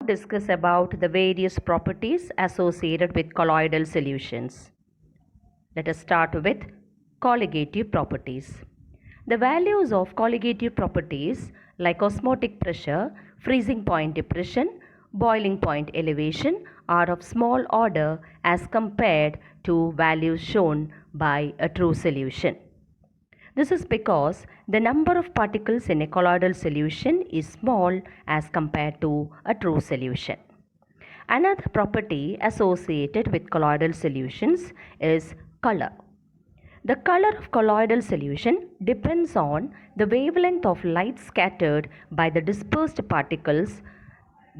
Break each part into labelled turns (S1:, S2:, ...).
S1: Discuss about the various properties associated with colloidal solutions. Let us start with colligative properties. The values of colligative properties like osmotic pressure, freezing point depression, boiling point elevation are of small order as compared to values shown by a true solution. This is because the number of particles in a colloidal solution is small as compared to a true solution. Another property associated with colloidal solutions is color. The color of colloidal solution depends on the wavelength of light scattered by the dispersed particles,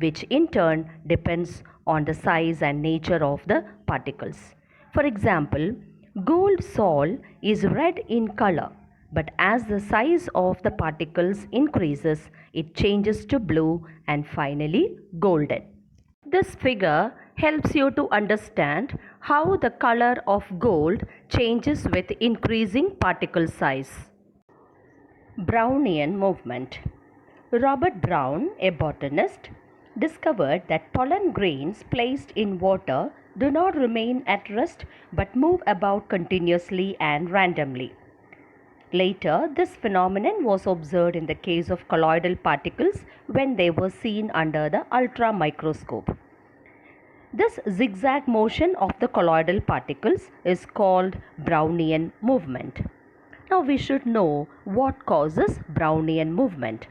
S1: which in turn depends on the size and nature of the particles. For example, gold sol is red in color, but as the size of the particles increases, it changes to blue and finally golden. This figure helps you to understand how the color of gold changes with increasing particle size. Brownian movement. Robert Brown, a botanist, discovered that pollen grains placed in water do not remain at rest but move about continuously and randomly. Later, this phenomenon was observed in the case of colloidal particles when they were seen under the ultramicroscope. This zigzag motion of the colloidal particles is called Brownian movement. Now we should know what causes Brownian movement.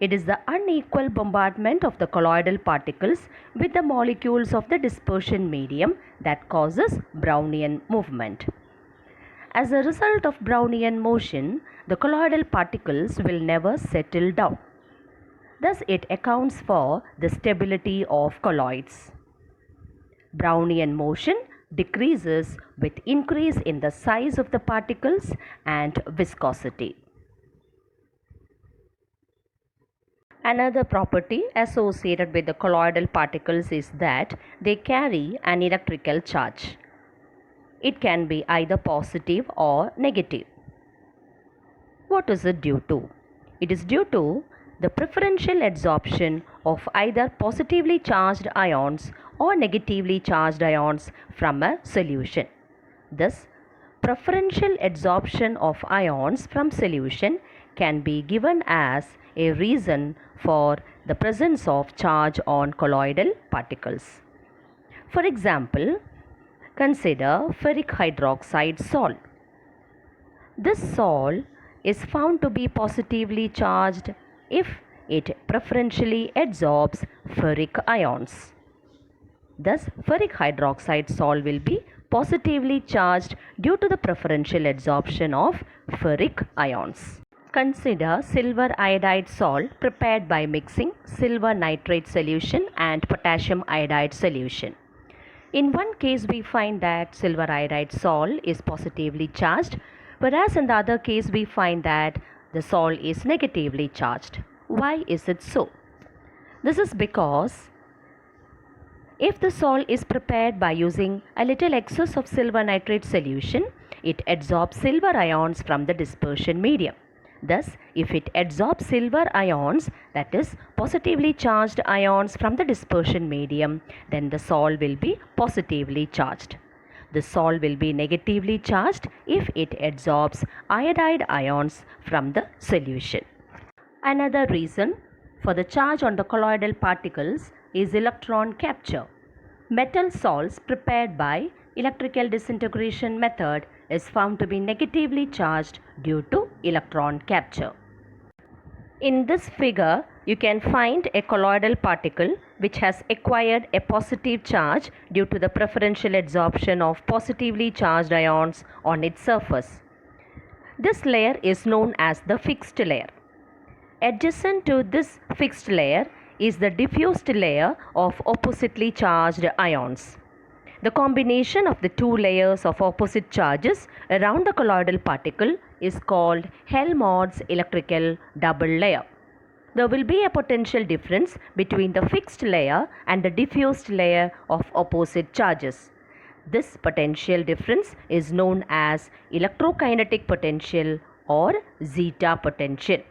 S1: It is the unequal bombardment of the colloidal particles with the molecules of the dispersion medium that causes Brownian movement. As a result of Brownian motion, the colloidal particles will never settle down. Thus, it accounts for the stability of colloids. Brownian motion decreases with increase in the size of the particles and viscosity. Another property associated with the colloidal particles is that they carry an electrical charge. It can be either positive or negative. What is it due to? It is due to the preferential adsorption of either positively charged ions or negatively charged ions from a solution. Thus, preferential adsorption of ions from solution can be given as a reason for the presence of charge on colloidal particles. For example, consider ferric hydroxide sol. This sol is found to be positively charged if it preferentially adsorbs ferric ions. Thus, ferric hydroxide sol will be positively charged due to the preferential adsorption of ferric ions. Consider silver iodide sol prepared by mixing silver nitrate solution and potassium iodide solution. In one case, we find that silver iodide sol is positively charged, whereas in the other case, we find that the sol is negatively charged. Why is it so? This is because if the sol is prepared by using a little excess of silver nitrate solution, it adsorbs silver ions from the dispersion medium. Thus, if it adsorbs silver ions, that is positively charged ions from the dispersion medium, then the sol will be positively charged. The sol will be negatively charged if it adsorbs iodide ions from the solution. Another reason for the charge on the colloidal particles is electron capture. Metal salts prepared by electrical disintegration method is found to be negatively charged due to electron capture. In this figure, you can find a colloidal particle which has acquired a positive charge due to the preferential adsorption of positively charged ions on its surface. This layer is known as the fixed layer. Adjacent to this fixed layer is the diffused layer of oppositely charged ions. The combination of the two layers of opposite charges around the colloidal particle is called Helmholtz electrical double layer. There will be a potential difference between the fixed layer and the diffused layer of opposite charges. This potential difference is known as electrokinetic potential or zeta potential.